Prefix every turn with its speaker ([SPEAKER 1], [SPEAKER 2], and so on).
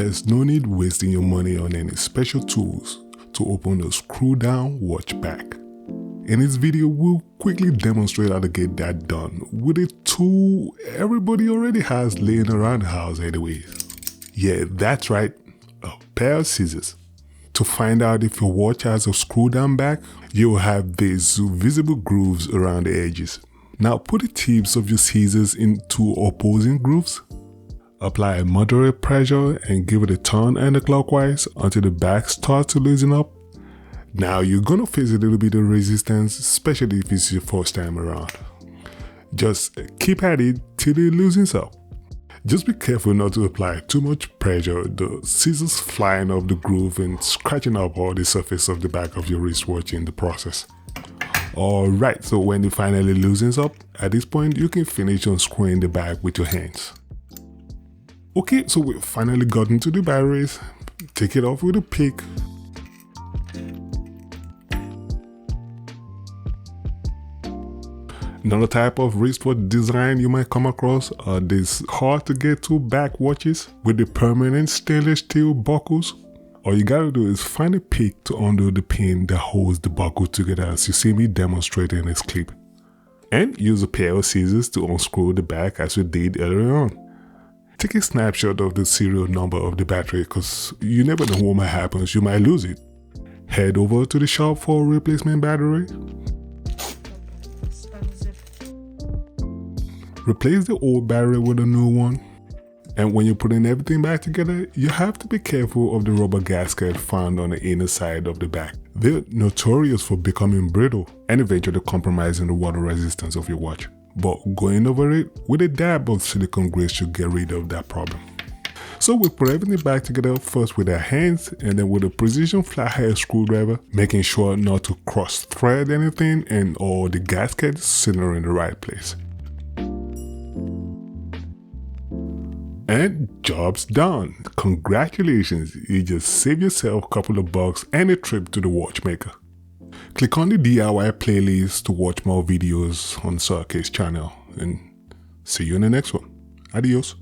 [SPEAKER 1] There's no need wasting your money on any special tools to open a screw down watch back. In this video, we'll quickly demonstrate how to get that done with a tool everybody already has laying around the house anyways. Yeah, that's right, a pair of scissors. To find out if your watch has a screw down back, you'll have these visible grooves around the edges. Now put the tips of your scissors in two opposing grooves. Apply a moderate pressure and give it a turn anti-clockwise until the back starts to loosen up. Now you're gonna face a little bit of resistance, especially if it's your first time around. Just keep at it till it loosens up. Just be careful not to apply too much pressure, the scissors flying off the groove and scratching up all the surface of the back of your wristwatch in the process. Alright, so when it finally loosens up, at this point you can finish unscrewing the back with your hands. Okay, so we've finally gotten to the batteries. Take it off with a pick. Another type of wristwatch design you might come across are these hard to get to back watches with the permanent stainless steel buckles. All you gotta do is find a pick to undo the pin that holds the buckle together as you see me demonstrate in this clip. And use a pair of scissors to unscrew the back as we did earlier on. Take a snapshot of the serial number of the battery because you never know what might happen, you might lose it. Head over to the shop for a replacement battery. Replace the old battery with a new one. And when you're putting everything back together, you have to be careful of the rubber gasket found on the inner side of the back. They're notorious for becoming brittle and eventually compromising the water resistance of your watch. But going over it with a dab of silicone grease should get rid of that problem. So we put everything back together first with our hands and then with a precision flathead screwdriver, making sure not to cross thread anything and all the gaskets center in the right place. And job's done. Congratulations, you just saved yourself a couple of bucks and a trip to the watchmaker. Click on the DIY playlist to watch more videos on Circuit's channel and see you in the next one. Adios.